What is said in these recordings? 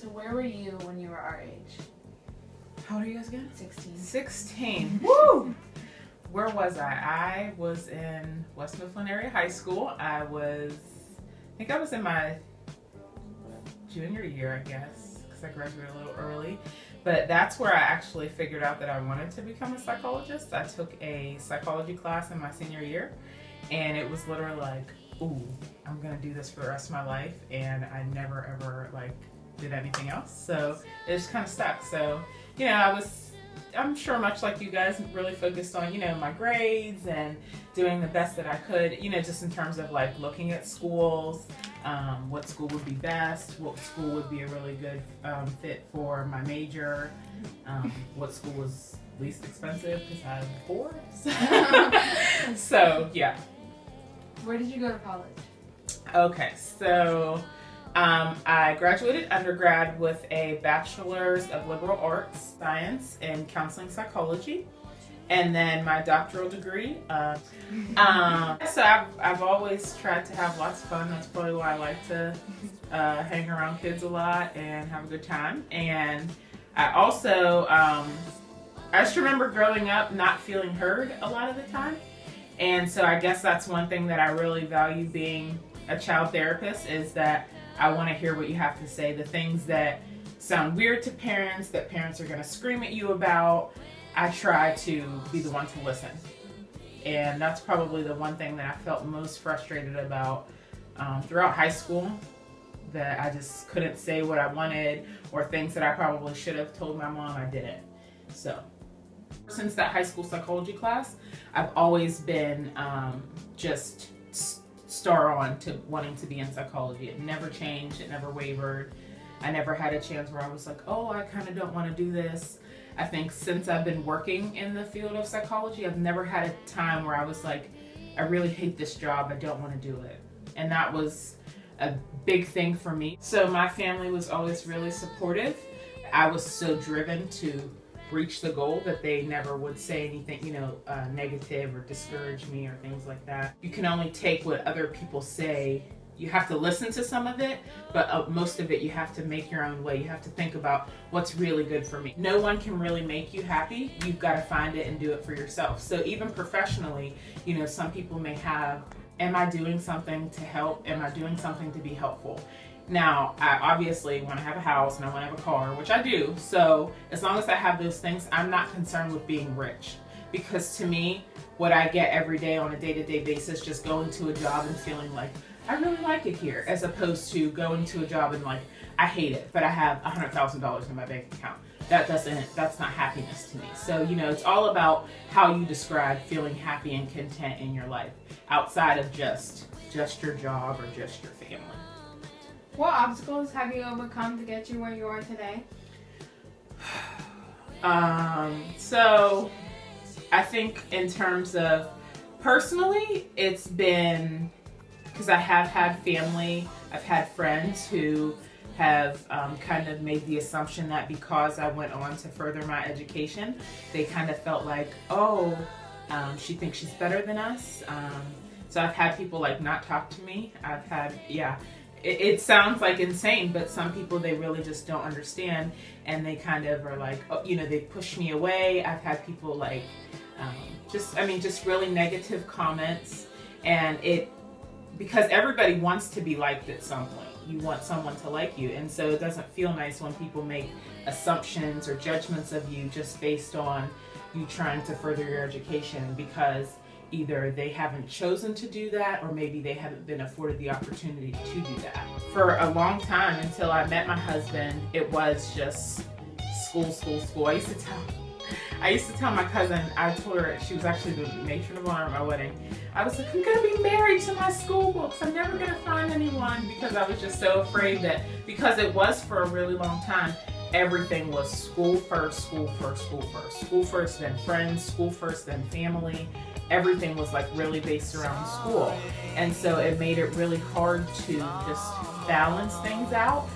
So where were you when you were our age? How old are you guys again? 16. 16. Woo! Where was I? I was in West Mifflin Area High School. I think I was in my junior year, I guess, because I graduated a little early. But that's where I actually figured out that I wanted to become a psychologist. I took a psychology class in my senior year, and it was literally like, ooh, I'm gonna do this for the rest of my life, and I never ever did anything else. So it just kind of stuck. So, you know, I'm sure much like you guys, really focused on, you know, my grades and doing the best that I could, you know, just in terms of looking at schools, what school would be best, what school would be a really good fit for my major, what school was least expensive because I have 4. So yeah. Where did you go to college? Okay, so I graduated undergrad with a bachelor's of liberal arts science in counseling psychology, and then my doctoral degree. So I've always tried to have lots of fun. That's probably why I like to hang around kids a lot and have a good time. And I also, I just remember growing up not feeling heard a lot of the time. And so I guess that's one thing that I really value being a child therapist, is that I want to hear what you have to say. The things that sound weird to parents, that parents are going to scream at you about, I try to be the one to listen. And that's probably the one thing that I felt most frustrated about throughout high school, that I just couldn't say what I wanted, or things that I probably should have told my mom, I didn't. So since that high school psychology class, I've always been just star on to wanting to be in psychology. It never changed. It never wavered. I never had a chance where I was like, oh, I kind of don't want to do this. I think since I've been working in the field of psychology, I've never had a time where I was like, I really hate this job. I don't want to do it. And that was a big thing for me. So my family was always really supportive. I was so driven to reach the goal that they never would say anything, you know, negative or discourage me or things like that. You can only take what other people say. You have to listen to some of it, but most of it you have to make your own way. You have to think about what's really good for me. No one can really make you happy. You've got to find it and do it for yourself. So even professionally, you know, some people may have, am I doing something to help? Am I doing something to be helpful? Now, I obviously want to have a house and I want to have a car, which I do. So as long as I have those things, I'm not concerned with being rich. Because to me, what I get every day on a day-to-day basis, just going to a job and feeling like, I really like it here, as opposed to going to a job and like, I hate it, but I have $100,000 in my bank account. That's not happiness to me. So, you know, it's all about how you describe feeling happy and content in your life, outside of just your job or just your family. What obstacles have you overcome to get you where you are today? So I think in terms of personally, it's been, because I have had family, I've had friends who have kind of made the assumption that because I went on to further my education, they kind of felt like, oh, she thinks she's better than us. So I've had people like not talk to me. I've had, yeah. It sounds like insane, but some people, they really just don't understand, and they kind of are like, oh, you know, they push me away. I've had people like, just really negative comments, and because everybody wants to be liked at some point. You want someone to like you, and so it doesn't feel nice when people make assumptions or judgments of you just based on you trying to further your education, because either they haven't chosen to do that, or maybe they haven't been afforded the opportunity to do that. For a long time, until I met my husband, it was just school. I used to tell my cousin, I told her, she was actually the matron of honor at my wedding, I was like, I'm gonna be married to my school books. I'm never gonna find anyone, because I was just so afraid that, because it was for a really long time, everything was school first, school first, school first. School first, then friends, school first, then family. Everything was like really based around school. And so it made it really hard to just balance things out.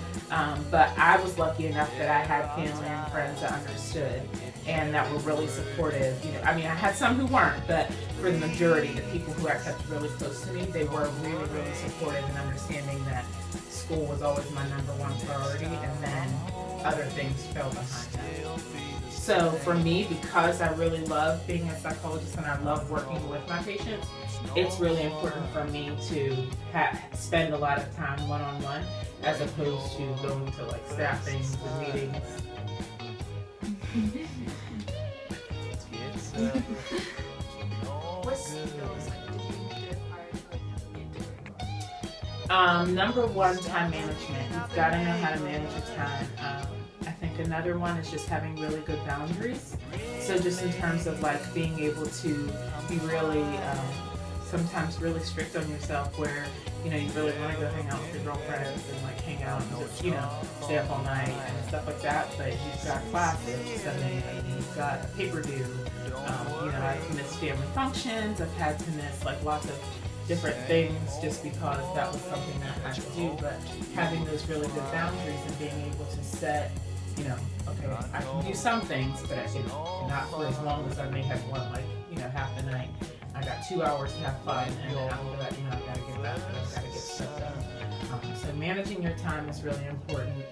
But I was lucky enough that I had family and friends that understood and that were really supportive. You know, I mean, I had some who weren't, but for the majority, the people who I kept really close to me, they were really, really supportive and understanding that school was always my #1 priority. And then other things fell behind that. So for me, because I really love being a psychologist and I love working with my patients, it's really important for me to spend a lot of time one-on-one as opposed to going to like staffings and meetings. What skills did you acquire Number one, time management. You've got to know how to manage your time. I think another one is just having really good boundaries. So just in terms of like being able to be really, sometimes really strict on yourself where, you really want to go hang out with your girlfriends and like hang out and just, stay up all night and stuff like that. But you've got classes studying and you've got a paper due. I've missed family functions. I've had to miss like lots of different things just because that was something that I had to do. But having those really good boundaries and being able to set, okay, I can do some things, but I can not for as long as I may have one, like, half the night. I got 2 hours to have fun, and then after that, I gotta get back, I gotta get stuff done. So managing your time is really important.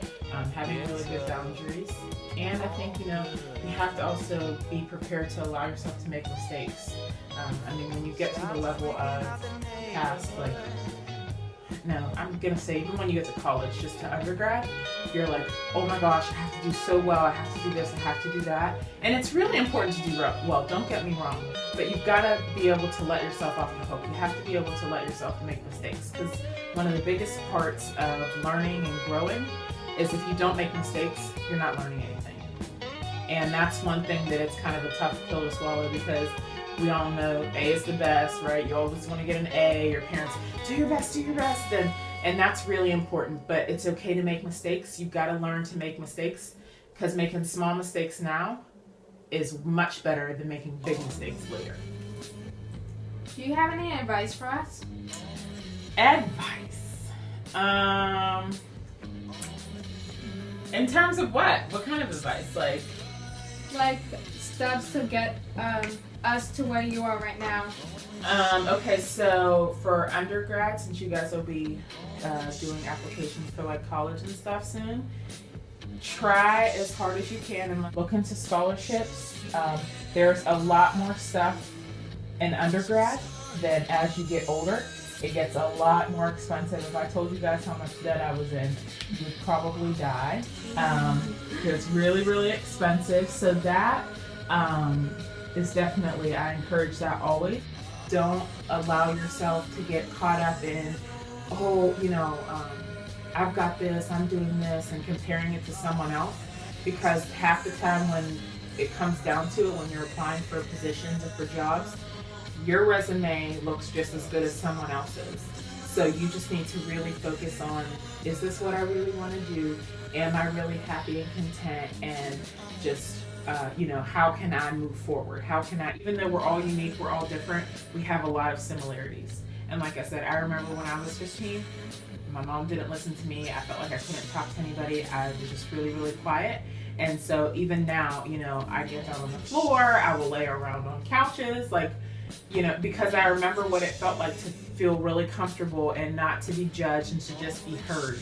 Having really good boundaries, and I think you have to also be prepared to allow yourself to make mistakes. When you get to the level of past, I'm gonna say even when you get to college, just to undergrad, you're like, oh my gosh, I have to do so well, I have to do this, I have to do that. And it's really important to do well, don't get me wrong, but you've gotta be able to let yourself off the hook. You have to be able to let yourself make mistakes, because one of the biggest parts of learning and growing is if you don't make mistakes, you're not learning anything. And that's one thing that it's kind of a tough pill to swallow, because we all know A is the best, right? You always want to get an A. Your parents, do your best, and that's really important. But it's okay to make mistakes. You've got to learn to make mistakes, because making small mistakes now is much better than making big mistakes later. Do you have any advice for us? Advice? In terms of what? What kind of advice? Like steps to get us to where you are right now. Okay, so for undergrad, since you guys will be doing applications for like college and stuff soon, try as hard as you can and look into scholarships. There's a lot more stuff in undergrad than as you get older. It gets a lot more expensive. If I told you guys how much debt I was in, you would probably die. It's really, really expensive. So that is definitely, I encourage that always. Don't allow yourself to get caught up in, I've got this, I'm doing this, and comparing it to someone else. Because half the time when it comes down to it, when you're applying for positions or for jobs, your resume looks just as good as someone else's. So you just need to really focus on, is this what I really want to do? Am I really happy and content? And just, how can I move forward? How can I, even though we're all unique, we're all different, we have a lot of similarities. And like I said, I remember when I was 15, my mom didn't listen to me. I felt like I couldn't talk to anybody. I was just really, really quiet. And so even now, I get down on the floor, I will lay around on couches, because I remember what it felt like to feel really comfortable and not to be judged and to just be heard.